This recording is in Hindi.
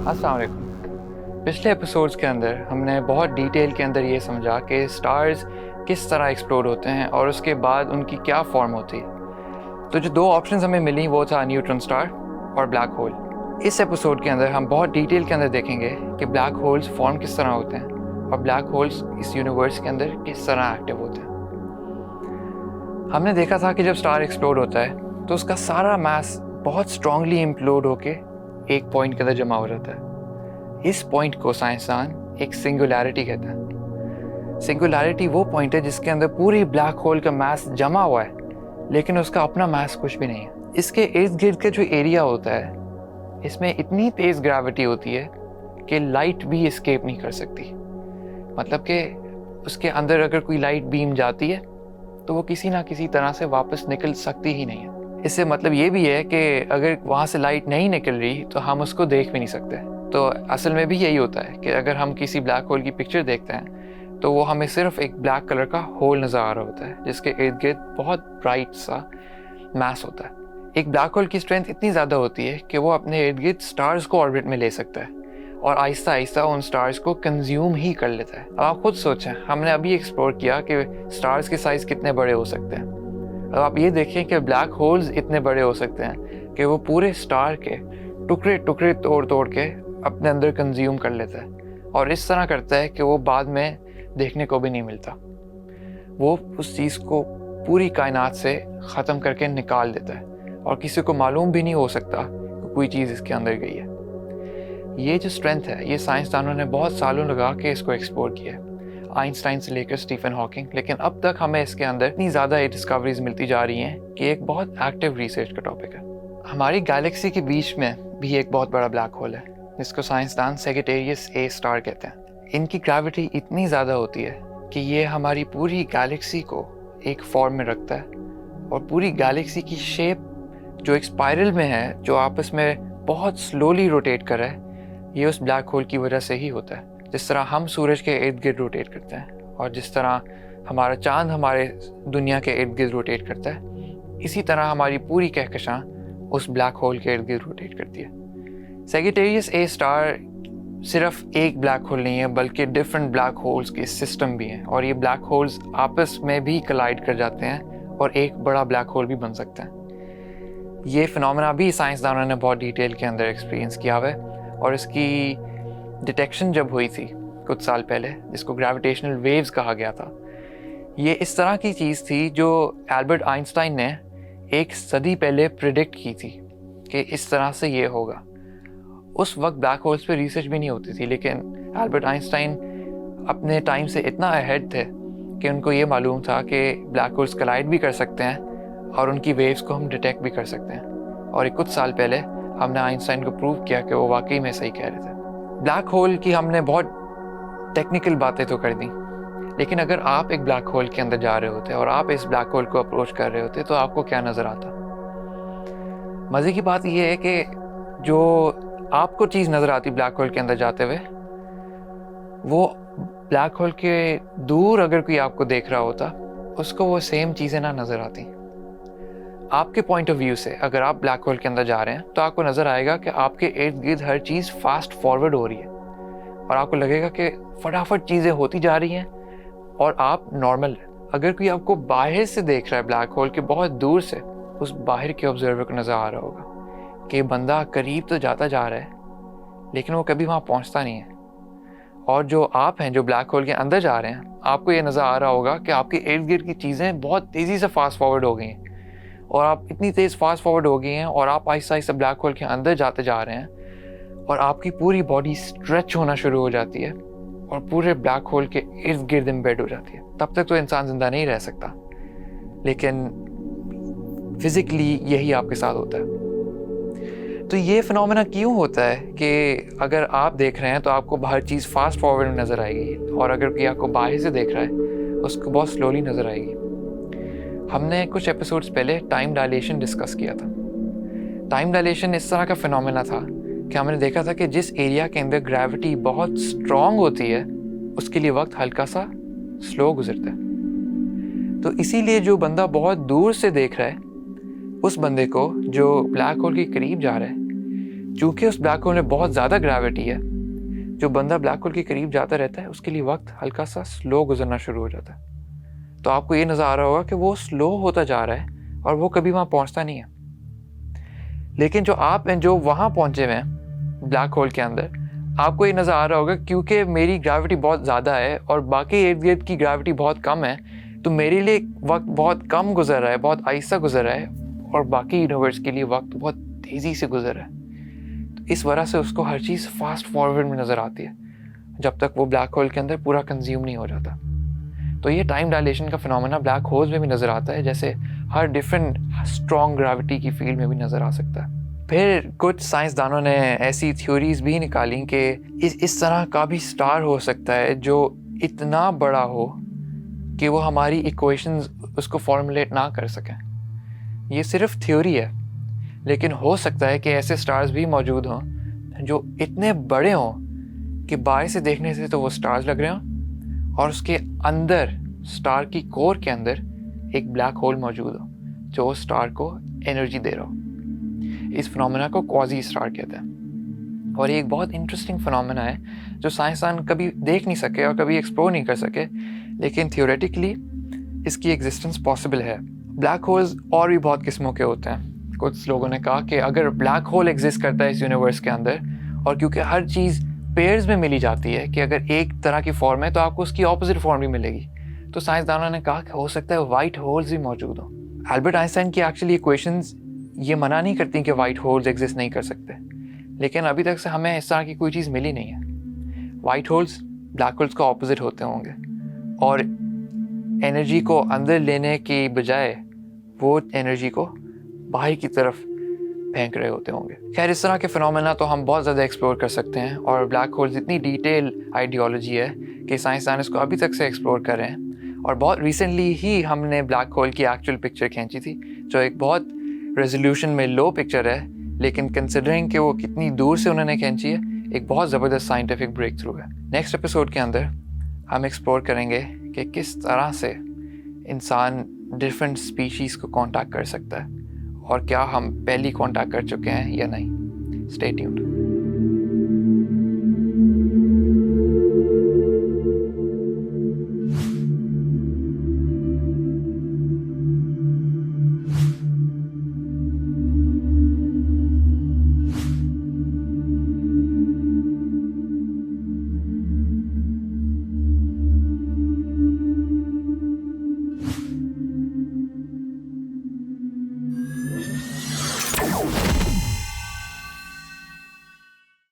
अस्सलाम वालेकुम। पिछले एपिसोड्स के अंदर हमने बहुत डिटेल के अंदर ये समझा कि स्टार्स किस तरह एक्सप्लोड होते हैं और उसके बाद उनकी क्या फॉर्म होती है। तो जो दो ऑप्शंस हमें मिली वो था न्यूट्रॉन स्टार और ब्लैक होल। इस एपिसोड के अंदर हम बहुत डिटेल के अंदर देखेंगे कि ब्लैक होल्स फॉर्म किस तरह होते हैं और ब्लैक होल्स इस यूनिवर्स के अंदर किस तरह एक्टिव होते हैं। हमने देखा था कि जब स्टार एक्सप्लोड होता है तो उसका सारा मास बहुत स्ट्रांगली इम्प्लोड होके एक पॉइंट के अंदर जमा हो जाता है। इस पॉइंट को साइंसदान एक सिंगुलैरिटी कहते हैं। सिंगुलैरिटी वो पॉइंट है जिसके अंदर पूरी ब्लैक होल का मास जमा हुआ है लेकिन उसका अपना मास कुछ भी नहीं है। इसके इर्द गिर्द का जो एरिया होता है इसमें इतनी तेज ग्रेविटी होती है कि लाइट भी एस्केप नहीं कर सकती। मतलब कि उसके अंदर अगर कोई लाइट बीम जाती है तो वो किसी ना किसी तरह से वापस निकल सकती ही नहीं है। इससे मतलब ये भी है कि अगर वहाँ से लाइट नहीं निकल रही तो हम उसको देख भी नहीं सकते। तो असल में भी यही होता है कि अगर हम किसी ब्लैक होल की पिक्चर देखते हैं तो वो हमें सिर्फ एक ब्लैक कलर का होल नज़र आ रहा होता है जिसके इर्द गिर्द बहुत ब्राइट सा मास होता है। एक ब्लैक होल की स्ट्रेंथ इतनी ज़्यादा होती है कि वो अपने इर्द गिर्द स्टार्स को ऑर्बिट में ले सकता है और आहिस्ता आहिस्ता उन स्टार्स को कंज्यूम ही कर लेता है। अब आप खुद सोचें, हमने अभी एक्सप्लोर किया कि स्टार्स के साइज़ कितने बड़े हो सकते हैं। अब आप ये देखें कि ब्लैक होल्स इतने बड़े हो सकते हैं कि वो पूरे स्टार के टुकड़े टुकड़े तोड़ तोड़ के अपने अंदर कंज्यूम कर लेता है और इस तरह करता है कि वो बाद में देखने को भी नहीं मिलता। वो उस चीज़ को पूरी कायनात से ख़त्म करके निकाल देता है और किसी को मालूम भी नहीं हो सकता कि कोई चीज़ इसके अंदर गई है। ये जो स्ट्रेंथ है ये साइंसदानों ने बहुत सालों लगा के इसको एक्सप्लोर किया है, आइंस्टाइन से लेकर स्टीफन हॉकिंग। लेकिन अब तक हमें इसके अंदर इतनी ज़्यादा डिस्कवरीज मिलती जा रही हैं कि एक बहुत एक्टिव रिसर्च का टॉपिक है। हमारी गैलेक्सी के बीच में भी एक बहुत बड़ा ब्लैक होल है जिसको साइंसदान सेजिटेरियस ए स्टार कहते हैं। इनकी ग्रेविटी इतनी ज़्यादा होती है कि ये हमारी पूरी गैलेक्सी को एक फॉर्म में रखता है और पूरी गैलेक्सी की शेप जो एक स्पाइरल में है, जो आपस में बहुत स्लोली रोटेट कर रहा है, ये उस ब्लैक होल की वजह से ही होता है। जिस तरह हम सूरज के इर्द गिर्द रोटेट करते हैं और जिस तरह हमारा चांद हमारे दुनिया के इर्द गिर्द रोटेट करता है, इसी तरह हमारी पूरी कहकशां उस ब्लैक होल के इर्द गिर्द रोटेट करती है। सेजिटेरियस ए स्टार सिर्फ एक ब्लैक होल नहीं है बल्कि डिफरेंट ब्लैक होल्स के सिस्टम भी हैं और ये ब्लैक होल्स आपस में भी कलाइड कर जाते हैं और एक बड़ा ब्लैक होल भी बन सकते हैं। ये फिनोमेना भी साइंसदानों ने बहुत डिटेल के अंदर एक्सपीरियंस किया हुआ है और इसकी डिटेक्शन जब हुई थी कुछ साल पहले, जिसको ग्रेविटेशनल वेव्स कहा गया था, ये इस तरह की चीज़ थी जो एल्बर्ट आइंस्टाइन ने एक सदी पहले प्रिडिक्ट की थी कि इस तरह से ये होगा। उस वक्त ब्लैक होल्स पे रिसर्च भी नहीं होती थी लेकिन एल्बर्ट आइंस्टाइन अपने टाइम से इतना अहेड थे कि उनको ये मालूम था कि ब्लैक होल्स कलाइड भी कर सकते हैं और उनकी वेव्स को हम डिटेक्ट भी कर सकते हैं। और एक कुछ साल पहले हमने आइंस्टाइन को प्रूव किया कि वो वाकई में सही कह रहे थे। ब्लैक होल की हमने बहुत टेक्निकल बातें तो कर दी, लेकिन अगर आप एक ब्लैक होल के अंदर जा रहे होते और आप इस ब्लैक होल को अप्रोच कर रहे होते तो आपको क्या नज़र आता? मज़े की बात यह है कि जो आपको चीज़ नज़र आती ब्लैक होल के अंदर जाते हुए, वो ब्लैक होल के दूर अगर कोई आपको देख रहा होता उसको वो सेम चीज़ें ना नज़र आती। आपके पॉइंट ऑफ व्यू से अगर आप ब्लैक होल के अंदर जा रहे हैं तो आपको नज़र आएगा कि आपके इर्द गिर्द हर चीज़ फास्ट फॉरवर्ड हो रही है और आपको लगेगा कि फटाफट चीज़ें होती जा रही हैं और आप नॉर्मल है। अगर कोई आपको बाहर से देख रहा है ब्लैक होल के बहुत दूर से, उस बाहर के ऑब्जर्वर को नज़र आ रहा होगा कि बंदा करीब तो जाता जा रहा है लेकिन वो कभी वहाँ पहुँचता नहीं है। और जो आप हैं जो ब्लैक होल के अंदर जा रहे हैं, आपको ये नज़र आ रहा होगा कि आपके इर्द गिर्द की चीज़ें बहुत तेज़ी से फास्ट फॉरवर्ड हो गई हैं और आप इतनी तेज़ फास्ट फॉरवर्ड हो गई हैं और आप आहिस्ता आहिस्ता ब्लैक होल के अंदर जाते जा रहे हैं और आपकी पूरी बॉडी स्ट्रेच होना शुरू हो जाती है और पूरे ब्लैक होल के इर्द गिर्द एम्बेड हो जाती है। तब तक तो इंसान ज़िंदा नहीं रह सकता, लेकिन फिज़िकली यही आपके साथ होता है। तो ये फिनोमेना क्यों होता है कि अगर आप देख रहे हैं तो आपको हर चीज़ फास्ट फॉरवर्ड में नज़र आएगी और अगर कोई आपको बाहर से देख रहा है उसको बहुत स्लोली नज़र आएगी। हमने कुछ एपिसोड्स पहले टाइम डायलेशन डिस्कस किया था। टाइम डायलेशन इस तरह का फिनोमेना था कि हमने देखा था कि जिस एरिया के अंदर ग्रेविटी बहुत स्ट्रॉन्ग होती है उसके लिए वक्त हल्का सा स्लो गुजरता है। तो इसीलिए जो बंदा बहुत दूर से देख रहा है उस बंदे को जो ब्लैक होल के करीब जा रहा है चूँकि उस ब्लैक होल में बहुत ज़्यादा ग्रेविटी है, जो बंदा ब्लैक होल के करीब जाता रहता है उसके लिए वक्त हल्का सा स्लो गुजरना शुरू हो जाता है। तो आपको ये नज़र आ रहा होगा कि वो स्लो होता जा रहा है और वो कभी वहाँ पहुँचता नहीं है। लेकिन जो वहाँ पहुँचे हुए हैं ब्लैक होल के अंदर, आपको ये नज़र आ रहा होगा क्योंकि मेरी ग्रेविटी बहुत ज़्यादा है और बाकी इर्द गिर्द की ग्रेविटी बहुत कम है, तो मेरे लिए वक्त बहुत कम गुजर रहा है, बहुत आहिस्ता गुजर रहा है, और बाकी यूनिवर्स के लिए वक्त बहुत तेज़ी से गुजर रहा है। तो इस वजह से उसको हर चीज़ फास्ट फॉरवर्ड में नज़र आती है जब तक वो ब्लैक होल के अंदर पूरा कंज्यूम नहीं हो जाता। तो ये टाइम डायलेशन का फिनोमेना ब्लैक होल्स में भी नज़र आता है, जैसे हर डिफरेंट स्ट्रॉन्ग ग्रेविटी की फील्ड में भी नज़र आ सकता है। फिर कुछ साइंसदानों ने ऐसी थ्योरीज भी निकाली कि इस तरह का भी स्टार हो सकता है जो इतना बड़ा हो कि वो हमारी इक्वेशंस उसको फॉर्मुलेट ना कर सकें। ये सिर्फ थ्योरी है, लेकिन हो सकता है कि ऐसे स्टार्स भी मौजूद हों जो इतने बड़े हों कि बाहर से देखने से तो वो स्टार्स लग रहे हों और उसके अंदर, स्टार की कोर के अंदर एक ब्लैक होल मौजूद हो जो उस स्टार को एनर्जी दे रहा हो। इस फिनोमेना को क्वाजी स्टार कहते हैं, और ये एक बहुत इंटरेस्टिंग फिनोमेना है जो साइंसदान कभी देख नहीं सके और कभी एक्सप्लोर नहीं कर सके, लेकिन थियोरेटिकली इसकी एग्जिस्टेंस पॉसिबल है। ब्लैक होल्स और भी बहुत किस्मों के होते हैं। कुछ लोगों ने कहा कि अगर ब्लैक होल एग्जिस्ट करता है इस यूनिवर्स के अंदर, और क्योंकि हर चीज़ पेयर्स में मिली जाती है कि अगर एक तरह की फॉर्म है तो आपको उसकी ऑपोजिट फॉर्म भी मिलेगी, तो साइंसदानों ने कहा कि हो सकता है वाइट होल्स भी मौजूद हों। एल्बर्ट आइंस्टाइन की एक्चुअली इक्वेशंस ये मना नहीं करती कि वाइट होल्स एग्जिस्ट नहीं कर सकते, लेकिन अभी तक से हमें इस तरह की कोई चीज़ मिली नहीं है। वाइट होल्स ब्लैक होल्स का ऑपोजिट होते होंगे और एनर्जी को अंदर लेने की बजाय वो एनर्जी को बाहर की तरफ फेंक रहे होते होंगे। खैर, इस तरह के फिनोमेना तो हम बहुत ज़्यादा एक्सप्लोर कर सकते हैं, और ब्लैक होल्स इतनी डिटेल आइडियोलॉजी है कि साइंसदान इसको अभी तक से एक्सप्लोर कर रहे हैं। और बहुत रिसेंटली ही हमने ब्लैक होल की एक्चुअल पिक्चर खींची थी, जो एक बहुत रेजोल्यूशन में लो पिक्चर है, लेकिन कंसिडरिंग कि वो कितनी दूर से उन्होंने खींची है, एक बहुत ज़बरदस्त साइंटिफिक ब्रेक थ्रू है। नेक्स्ट एपिसोड के अंदर हम एक्सप्लोर करेंगे कि किस तरह से इंसान डिफरेंट स्पीशीज़ को कांटेक्ट कर सकता है, और क्या हम पहली कांटेक्ट कर चुके हैं या नहीं। Stay tuned.